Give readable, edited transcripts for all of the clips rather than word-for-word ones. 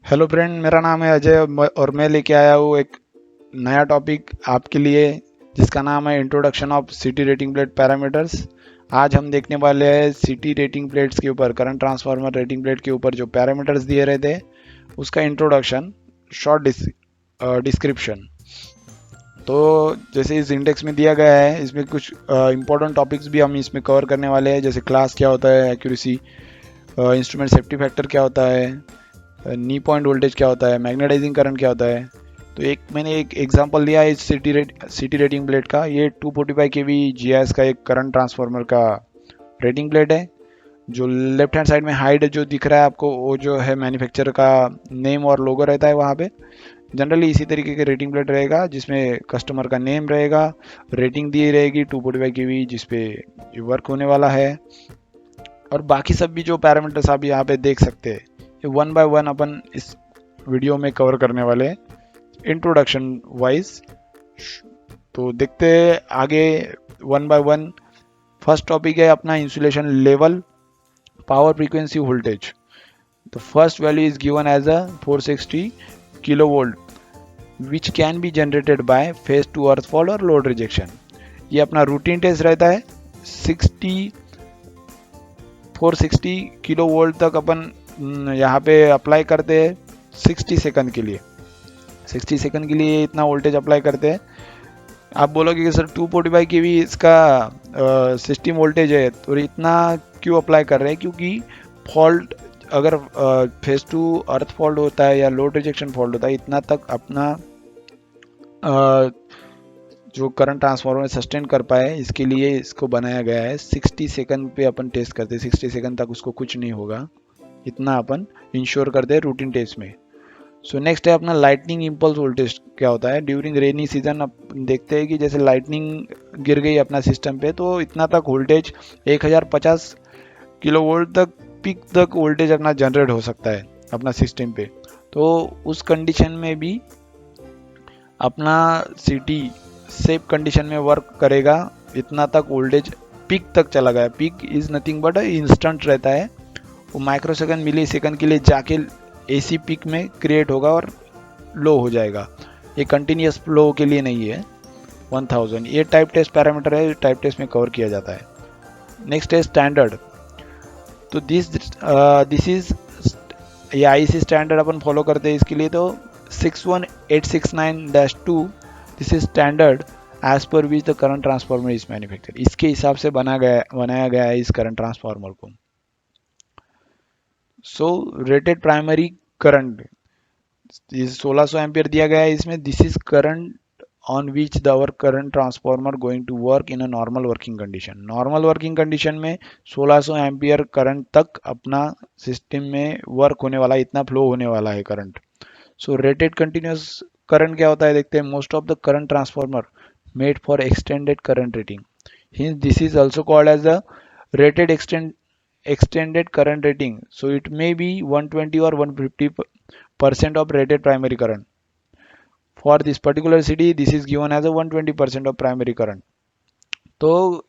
Hello friend, मेरा नाम है अजय और मैं लेके आया हूँ एक नया टॉपिक आपके लिए जिसका नाम है introduction of city rating plate parameters. आज हम देखने वाले हैं सिटी रेटिंग प्लेट्स के ऊपर, करंट ट्रांसफार्मर रेटिंग प्लेट के ऊपर जो पैरामीटर्स दिए रहते हैं उसका इंट्रोडक्शन, शॉर्ट डिस्क्रिप्शन। तो जैसे इस इंडेक्स में दिया गया है, इसमें कुछ इंपॉर्टेंट टॉपिक्स भी हम इसमें कवर करने वाले हैं, जैसे क्लास क्या होता है, एक्यूरेसी, इंस्ट्रूमेंट सेफ्टी फैक्टर क्या होता है, नी पॉइंट वोल्टेज क्या होता है, मैग्नेटाइजिंग करंट क्या होता है। तो मैंने एक एग्जांपल लिया है इस सिटी रेटिंग प्लेट का। ये 245 केवी जीआईएस का एक करंट ट्रांसफार्मर का रेटिंग प्लेट है। जो लेफ्ट हैंड साइड में हाइड जो दिख रहा है आपको, वो जो है मैन्युफैक्चरर का नेम और लोगो रहता है वहाँ पे। जनरली इसी तरीके के रेटिंग प्लेट रहेगा जिसमें कस्टमर का नेम रहेगा, रेटिंग दी रहेगी 245 केवी जिसपे वर्क होने वाला है, और बाकी सब भी जो पैरामीटर्स आप यहाँ पे देख सकते हैं। ये वन बाय वन अपन इस वीडियो में कवर करने वाले हैं इंट्रोडक्शन वाइज। तो देखते हैं आगे one by one. First topic है अपना insulation level, power frequency, voltage. The first value is given as a 460 kilovolt which can be generated by phase to earth fall और लोड रिजेक्शन। ये अपना routine test रहता है। 460 kilo volt तक अपन यहाँ पे अप्लाई करते हैं 60 सेकंड के लिए। 60 सेकंड के लिए इतना वोल्टेज अप्लाई करते हैं। आप बोलोगे कि सर 245 केवी इसका सिस्टम वोल्टेज है, तो इतना क्यों अप्लाई कर रहे हैं? क्योंकि फॉल्ट अगर फेज टू अर्थ फॉल्ट होता है या लोड रिजेक्शन फॉल्ट होता है, इतना तक अपना जो करंट ट्रांसफार्मर सस्टेन कर पाए, इसके लिए इसको बनाया गया है। 60 सेकंड पे अपन टेस्ट करते हैं, 60 सेकंड तक उसको कुछ नहीं होगा, इतना अपन इंश्योर करते हैं रूटीन टेस्ट में। सो नेक्स्ट है अपना लाइटनिंग इम्पल्स वोल्टेज क्या होता है। ड्यूरिंग रेनी सीजन आप देखते हैं कि जैसे लाइटनिंग गिर गई अपना सिस्टम पे, तो इतना तक वोल्टेज 1050 किलो वोल्ट तक पीक तक वोल्टेज अपना जनरेट हो सकता है अपना सिस्टम पे। तो उस कंडीशन में भी अपना सिटी सेफ कंडीशन में वर्क करेगा। इतना तक वोल्टेज पीक तक चला गया। Peak is nothing but instant रहता है, वो माइक्रो सेकंड मिली सेकंड के लिए जाके एसी पीक में क्रिएट होगा और लो हो जाएगा। ये कंटिन्यूस फ्लो के लिए नहीं है। 1000 ये टाइप टेस्ट पैरामीटर है, टाइप टेस्ट में कवर किया जाता है। नेक्स्ट है स्टैंडर्ड। तो दिस इज ये आईसी स्टैंडर्ड अपन फॉलो करते हैं इसके लिए। तो 61869-2 दिस इज स्टैंडर्ड एज पर which the current transformer is manufacture. इसके हिसाब से बनाया गया है इस करंट ट्रांसफार्मर को। So rated primary current 1600 ampere दिया गया है इसमें। This is current on which the our current transformer going to work in a normal working condition. Normal working condition में 1600 एम्पियर करंट तक अपना सिस्टम में वर्क होने वाला, इतना फ्लो होने वाला है current. So rated continuous current क्या होता है देखते हैं। Most of the current transformer made for extended current rating, hence this is also called as the rated extended current rating. So it may be 120 or 150% of rated primary current. For this particular city, this is given as a 120% of primary current. तो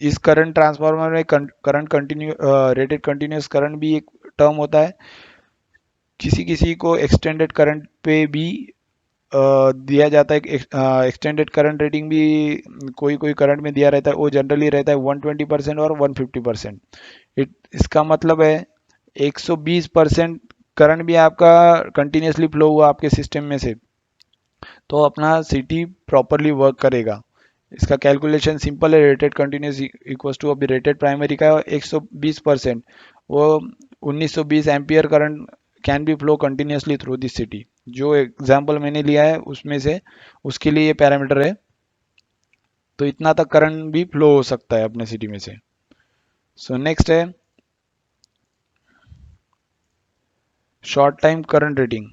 इस current transformer में current continue rated continuous current भी एक term होता है। किसी किसी को एक्सटेंडेड करंट पे भी दिया जाता है। एक्सटेंडेड करंट रेटिंग भी कोई कोई करंट में दिया रहता है, वो जनरली रहता है 120% और 150%। इसका मतलब है 120% करंट भी आपका कंटिन्यूसली फ्लो हुआ आपके सिस्टम में से, तो अपना सिटी प्रॉपरली वर्क करेगा। इसका कैलकुलेशन सिंपल है। रेटेड कंटिन्यूस इक्वल्स टू अभी रेटेड प्राइमरी का 120%, वो 1920 ampere current can be flow continuously through this city. जो एग्जाम्पल मैंने लिया है उसमें से उसके लिए ये पैरामीटर है। तो इतना तक करंट भी फ्लो हो सकता है अपने सिटी में से। सो नेक्स्ट है short time current rating.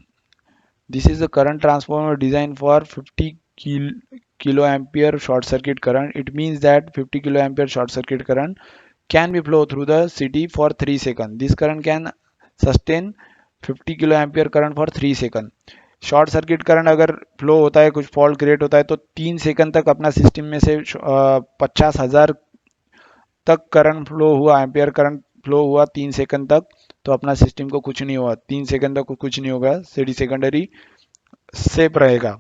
This is the current transformer design for 50 kilo ampere short circuit current. It means that 50 kilo ampere short circuit current can be flow through the city for 3 seconds. This current can sustain 50 kilo ampere current for 3 seconds. Short circuit current अगर flow होता है, कुछ fault create होता है, तो 3 second तक अपना system में से 50,000 तक करंट फ्लो हुआ, एम्पियर करंट फ्लो हुआ 3 सेकंड तक, तो अपना सिस्टम को कुछ नहीं हुआ, 3 सेकंड तक कुछ नहीं होगा, सीडी सेकेंडरी सेफ रहेगा।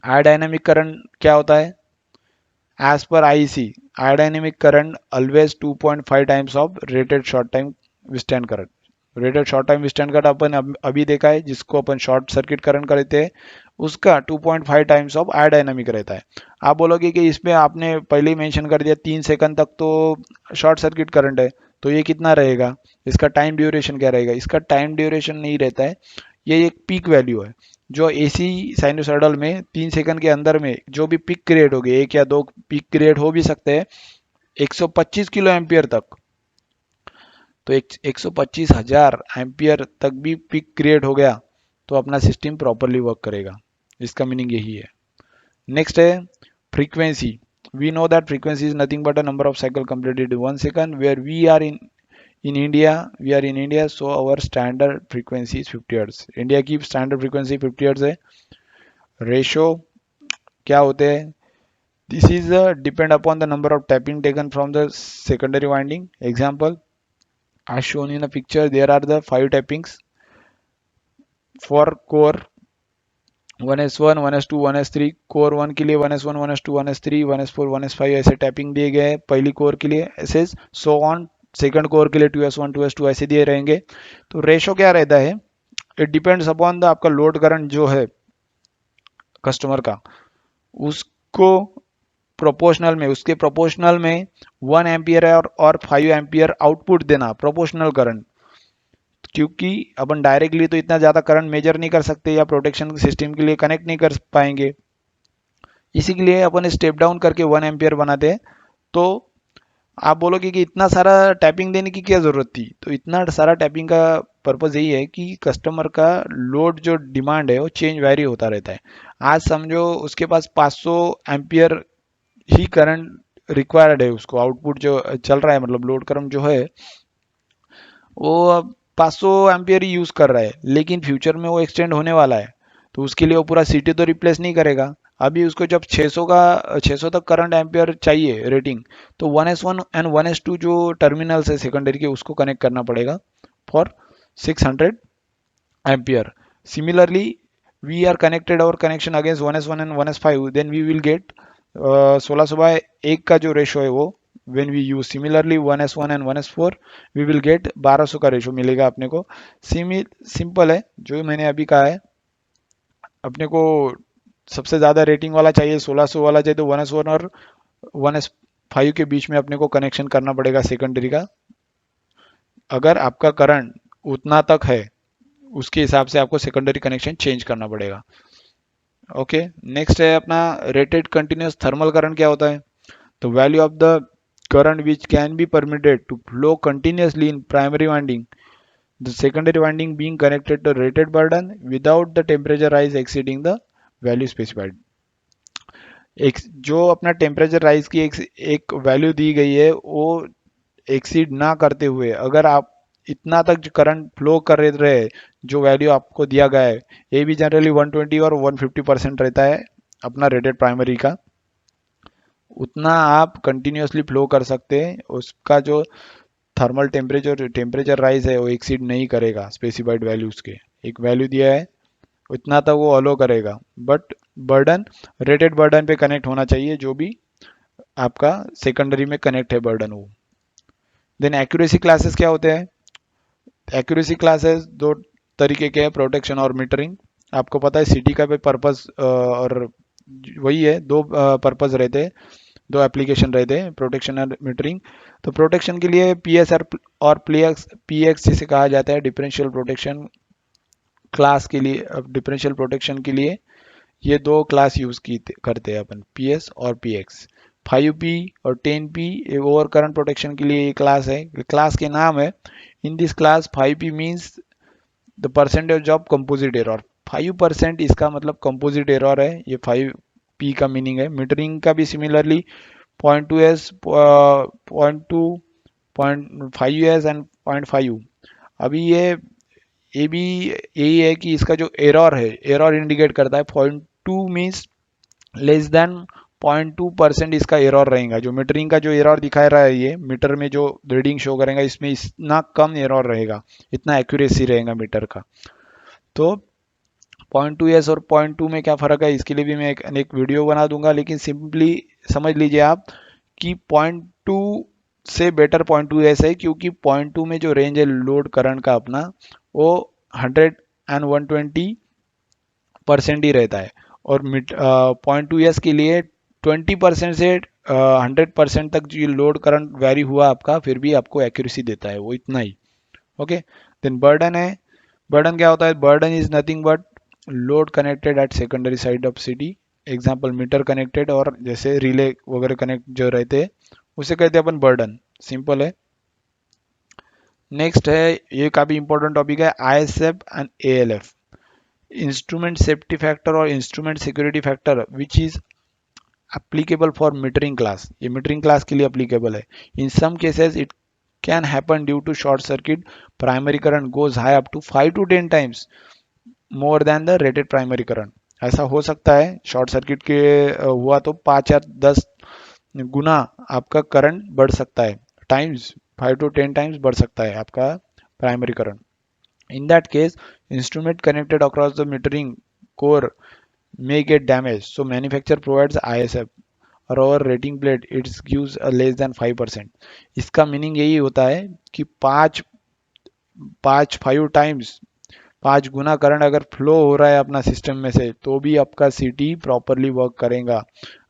आयोडायनेमिक करंट क्या होता है? As per IC, I dynamic current always 2.5 times of rated short time withstand current. Rated short time withstand current अपन अभी देखा है, जिसको अपन शॉर्ट सर्किट करंट कहते हैं, उसका 2.5 टाइम्स ऑफ आयोडायनेमिक रहता है। आप बोलोगे कि इसमें आपने पहले ही मेंशन कर दिया 3 सेकंड तक तो शॉर्ट सर्किट करंट है, तो ये कितना रहेगा, इसका टाइम ड्यूरेशन क्या रहेगा? इसका टाइम ड्यूरेशन नहीं रहता है, ये एक पीक वैल्यू है। जो एसी साइनोसॉइडल में 3 सेकंड के अंदर में जो भी पीक क्रिएट होगी, एक या दो पीक क्रिएट हो भी सकते हैं 125 किलो एम्पियर तक, तो 125,000 एम्पियर तक भी पीक क्रिएट हो गया तो अपना सिस्टम प्रॉपरली वर्क करेगा। इसका मीनिंग यही है। नेक्स्ट है frequency. We know that frequency is nothing but a number of cycle completed in 1 second, where we are in India, we are in India, so our standard frequency is 50 Hz. India की standard frequency 50 Hz है। Ratio क्या होते हैं? This is depend upon the number of tapping taken from the secondary winding. Example, as shown in the picture, there are the 5 tappings for core 1s1, 1s2, 1s3। Core 1 के लिए 1s1, 1s2, 1s3, 1s4, 1s5 ऐसे tapping दिए गए हैं पहली core के लिए, ऐसे सो ऑन। सेकंड कोर के लिए 2s1, 2s2 ऐसे दिए रहेंगे। तो रेशो क्या रहता है? इट डिपेंड्स अपॉन द आपका लोड करंट जो है कस्टमर का, उसको प्रोपोर्शनल में, उसके प्रोपोर्शनल में 1 एम्पियर है और 5 एम्पियर आउटपुट देना प्रोपोर्शनल करंट। क्योंकि अपन डायरेक्टली तो इतना ज़्यादा करंट मेजर नहीं कर सकते या प्रोटेक्शन सिस्टम के लिए कनेक्ट नहीं कर पाएंगे, इसी के लिए अपन स्टेप डाउन करके 1 एम्पियर बनाते हैं। तो आप बोलोगे कि इतना सारा टैपिंग देने की क्या ज़रूरत थी? तो इतना सारा टैपिंग का पर्पज़ यही है कि कस्टमर का लोड जो डिमांड है वो चेंज वेरी होता रहता है। आज समझो उसके पास 500 एम्पियर ही करंट रिक्वायर्ड है, उसको आउटपुट जो चल रहा है, मतलब लोड करंट जो है वो अब 500 एम्पियर ही यूज़ कर रहा है, लेकिन फ्यूचर में वो एक्सटेंड होने वाला है, तो उसके लिए वो पूरा सिटी तो रिप्लेस नहीं करेगा। अभी उसको जब 600 तक करंट एम्पियर चाहिए रेटिंग, तो 1s1 एंड 1s2 जो टर्मिनल्स है सेकेंडरी के, उसको कनेक्ट करना पड़ेगा for 600 ampere. Similarly we are connected और connection against 1s1 and 1s5, then we will get 1600/1 का जो रेशो है वो, when we use similarly 1s1 and 1s4 we will get 1200 का रेशो मिलेगा अपने को। सिंपल है जो मैंने अभी कहा है। अपने को सबसे ज़्यादा रेटिंग वाला चाहिए, 1600 वाला चाहिए, तो 1s1 और 1s5 के बीच में अपने को कनेक्शन करना पड़ेगा सेकेंडरी का। अगर आपका करंट उतना तक है उसके हिसाब से आपको सेकेंडरी कनेक्शन चेंज करना पड़ेगा। ओके, नेक्स्ट है अपना रेटेड कंटिन्यूस थर्मल करंट। क्या होता है? The value of the current which can be permitted to flow continuously in primary winding, the secondary winding being connected to rated burden without the temperature rise exceeding the value specified। एक जो अपना temperature rise की एक value दी गई है वो exceed ना करते हुए, अगर आप इतना तक जो करंट फ्लो कर रहे, जो वैल्यू आपको दिया गया है, ये भी जनरली 120 और 150% रहता है अपना रेटेड प्राइमरी का, उतना आप कंटिन्यूसली फ्लो कर सकते हैं। उसका जो थर्मल टेम्परेचर राइज है वो एक्सीड नहीं करेगा स्पेसिफाइड वैल्यूज के। एक वैल्यू दिया है उतना तक वो अलो करेगा, बट बर्डन रेटेड बर्डन पे कनेक्ट होना चाहिए, जो भी आपका सेकेंडरी में कनेक्ट है बर्डन वो। देन एक्यूरेसी क्लासेस क्या होते हैं? एक्यूरेसी क्लासेस दो तरीके के हैं, प्रोटेक्शन और मीटरिंग। आपको पता है सिटी का भी पर्पस और वही है, दो पर्पस रहते हैं, दो एप्लीकेशन रहते हैं, प्रोटेक्शन और मीटरिंग। तो प्रोटेक्शन के लिए पीएसआर और पीएक्स जिसे कहा जाता है डिफरेंशियल प्रोटेक्शन क्लास के लिए, डिफरेंशियल प्रोटेक्शन के लिए ये दो क्लास यूज करते हैं अपन, पीएस और पीएक्स। 5P और 10P ओवर करंट प्रोटेक्शन के लिए ये क्लास है, क्लास के नाम है। In this class 5P means the percentage of composite error, 5% इसका मतलब कंपोजिट एरर है, ये 5P का मीनिंग है। मीटरिंग का भी सिमिलरली 0.2s, 0.2, 0.5s एंड 0.5। अभी ये भी यही है कि इसका जो एरर है, एरर इंडिकेट करता है 0.2 मीन्स लेस देन 0.2% इसका एरर रहेगा। जो मीटरिंग का जो एरर दिखा रहा है, ये मीटर में जो रीडिंग शो करेगा, इसमें इतना कम एरर रहेगा, इतना एक्यूरेसी रहेगा मीटर का। तो 0.2s और 0.2 में क्या फ़र्क है, इसके लिए भी मैं एक वीडियो बना दूंगा, लेकिन सिंपली समझ लीजिए आप कि 0.2 से बेटर 0.2s है, क्योंकि 0.2 में जो रेंज है लोड करंट का अपना, वो 100 एंड 120% ही रहता है, और 0.2s के लिए 20% से 100% तक जो लोड करंट वेरी हुआ आपका, फिर भी आपको एक्यूरेसी देता है वो इतना ही। ओके, देन बर्डन है। बर्डन क्या होता है? Burden is nothing but load connected at secondary side of CT. Example meter connected और जैसे रिले वगैरह कनेक्ट जो रहते हैं, उसे कहते हैं अपन बर्डन। सिंपल है। नेक्स्ट है, ये काफी इंपॉर्टेंट टॉपिक है, ISF and ALF, instrument safety factor और instrument security factor, which is applicable for metering class। ये metering class के लिए applicable है। In some cases it can happen due to short circuit, primary current goes high up to 5 to 10 times more than the rated primary current। ऐसा हो सकता है short circuit के हुआ तो 5 या 10 गुना आपका करंट बढ़ सकता है, टाइम्स 5 to 10 टाइम्स बढ़ सकता है आपका primary current. In that case, instrument connected across the metering core may get damaged. So manufacturer provides ISF और over rating plate it's gives less than 5%। इसका मीनिंग यही होता है कि 5 टाइम्स 5 गुना करंट अगर फ्लो हो रहा है अपना सिस्टम में से, तो भी आपका सीटी प्रॉपरली वर्क करेगा,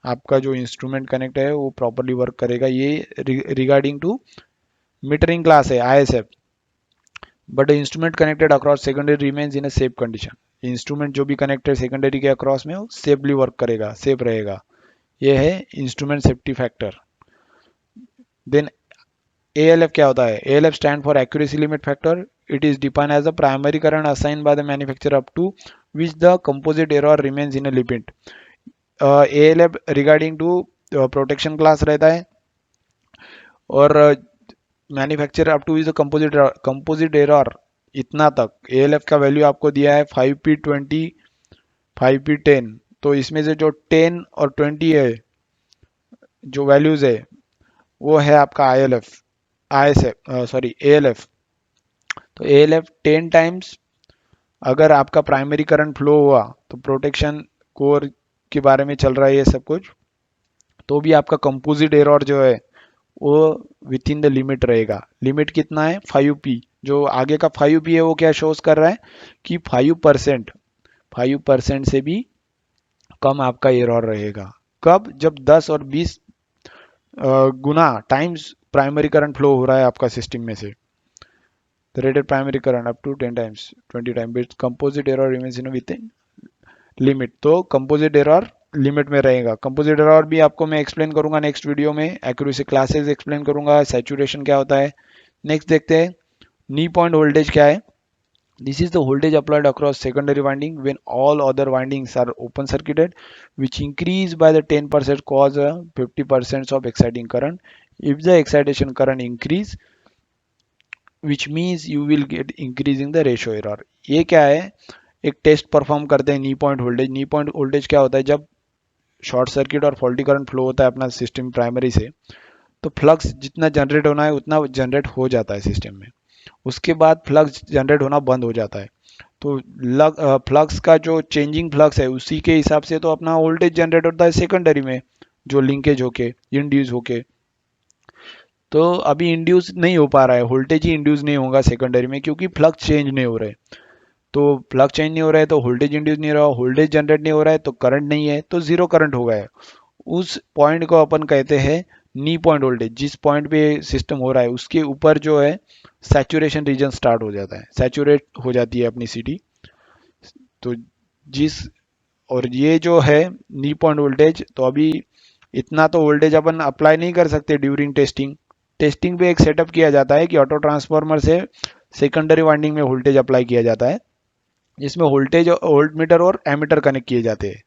आपका जो इंस्ट्रूमेंट कनेक्ट है वो प्रॉपरली वर्क करेगा। ये रिगार्डिंग टू मीटरिंग क्लास है ISF. But instrument connected across secondary remains in a safe condition. Instrument जो भी कनेक्टेड सेकेंडरी के अक्रॉस में, वो सेफली वर्क करेगा, सेफ रहेगा। ये है instrument safety factor. Then ALF क्या होता है? ALF stand for accuracy limit factor. It is defined as the primary current assign by the manufacturer up to which the composite error remains in a limit. ALF regarding to protection class रहता है, और manufacturer up to is the composite error इतना तक। ALF का value आपको दिया है 5P20 5P10, तो इसमें से जो 10 और 20 है जो वैल्यूज है, वो है आपका ALF। तो ALF 10 टाइम्स अगर आपका प्राइमरी करंट फ्लो हुआ, तो प्रोटेक्शन कोर के बारे में चल रहा है ये सब कुछ, तो भी आपका कंपोजिट एरर जो है वो विद इन द लिमिट रहेगा। लिमिट कितना है? 5P। जो आगे का 5P है वो क्या शोज कर रहा है कि 5% से भी कम आपका एरर रहेगा। कब? जब 10 और 20 गुना टाइम्स प्राइमरी करंट फ्लो हो रहा है आपका सिस्टम में से। The rated primary current up to 10 times 20 times, but composite error remains in within limit। तो composite error लिमिट में रहेगा। कंपोजिट एरर भी आपको मैं एक्सप्लेन करूंगा नेक्स्ट वीडियो में, एक्यूरेसी क्लासेस एक्सप्लेन करूंगा, सैचुरेशन क्या होता है। नेक्स्ट देखते हैं नी पॉइंट वोल्टेज क्या है। This is the voltage applied across secondary winding when all other windings are open circuited, which increase by the 10% cause a 50% of exciting current। if the excitation current increase, which means you will get increasing the ratio error। ये क्या है? एक test perform करते हैं नी point voltage. नी point voltage क्या होता है? जब शॉर्ट सर्किट और फॉल्टी करंट फ्लो होता है अपना सिस्टम प्राइमरी से, तो फ्लक्स जितना जनरेट होना है उतना जनरेट हो जाता है सिस्टम में, उसके बाद फ्लक्स जनरेट होना बंद हो जाता है। तो फ्लक्स का जो चेंजिंग फ्लक्स है उसी के हिसाब से तो अपना वोल्टेज जनरेट होता है सेकेंडरी में, जो लिंकेज होके इंड्यूस होके। तो अभी इंड्यूस नहीं हो पा रहा है, वोल्टेज ही इंड्यूस नहीं होगा सेकेंडरी में, क्योंकि फ्लक्स चेंज नहीं हो रहे। तो फ्लक्स चेंज नहीं हो रहा है तो वोल्टेज इंड्यूस नहीं हो रहा, वोल्टेज जनरेट नहीं हो रहा है तो करंट नहीं है, तो जीरो करंट हो गया है। उस पॉइंट को अपन कहते हैं नी पॉइंट वोल्टेज। जिस पॉइंट पे सिस्टम हो रहा है उसके ऊपर जो है सैचुरेशन रीजन स्टार्ट हो जाता है, सैचुरेट हो जाती है अपनी सिटी। तो जिस और ये जो है नी पॉइंट वोल्टेज, तो अभी इतना तो वोल्टेज अपन अप्लाई नहीं कर सकते ड्यूरिंग टेस्टिंग। टेस्टिंग पे एक सेटअप किया जाता है कि ऑटो ट्रांसफार्मर से सेकेंडरी वाइंडिंग में वोल्टेज अप्लाई किया जाता है, जिसमें वोल्टेज वोल्ट मीटर और एमीटर कनेक्ट किए जाते हैं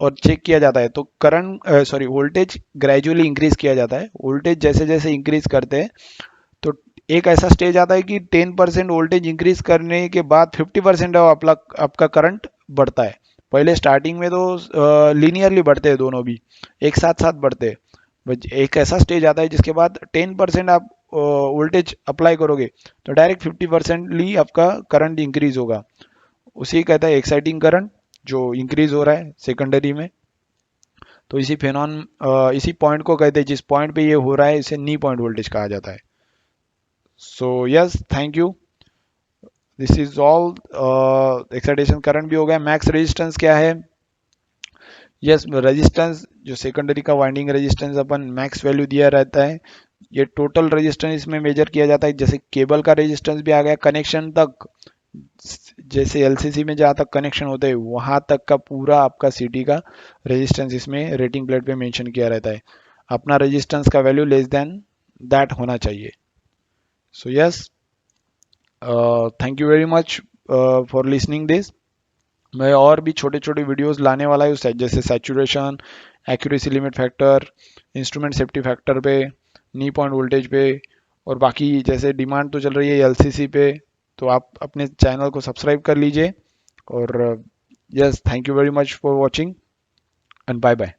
और चेक किया जाता है। तो वोल्टेज ग्रेजुअली इंक्रीज किया जाता है। वोल्टेज जैसे जैसे इंक्रीज करते हैं तो एक ऐसा स्टेज आता है कि 10% वोल्टेज इंक्रीज करने के बाद 50% आपका करंट बढ़ता है। पहले स्टार्टिंग में तो लीनियरली बढ़ते हैं, दोनों भी एक साथ साथ बढ़ते हैं, बट एक ऐसा स्टेज आता है जिसके बाद 10% आप वोल्टेज अप्लाई करोगे तो डायरेक्ट 50%ली आपका करंट इंक्रीज होगा। उसी कहता है एक्साइटिंग करंट, जो इंक्रीज हो रहा है सेकेंडरी में। तो इसी फेनॉन इसी पॉइंट को कहते हैं, जिस पॉइंट पे ये हो रहा है इसे नी पॉइंट वोल्टेज कहा जाता है। So yes, thank you, this is all. Excitation current भी हो गया। मैक्स रेजिस्टेंस क्या है? यस, रेजिस्टेंस जो सेकेंडरी का वाइंडिंग रेजिस्टेंस अपन मैक्स वैल्यू दिया रहता है, ये टोटल रेजिस्टेंस इसमें मेजर किया जाता है। जैसे केबल का रेजिस्टेंस भी आ गया कनेक्शन तक, जैसे एलसीसी में जहाँ तक कनेक्शन होते हैं वहां तक का पूरा आपका सीटी का रेजिस्टेंस इसमें रेटिंग प्लेट पे मेंशन किया रहता है। अपना रेजिस्टेंस का वैल्यू लेस देन दैट होना चाहिए। So yes, thank you very much for listening this. मैं और भी छोटे छोटे वीडियोस लाने वाला हूँ, जैसे saturation, accuracy limit factor, instrument safety factor पे, नी पॉइंट वोल्टेज पे, और बाकी जैसे डिमांड तो चल रही है एलसीसी पे, तो आप अपने चैनल को सब्सक्राइब कर लीजिए। और yes, thank you very much for watching and bye bye.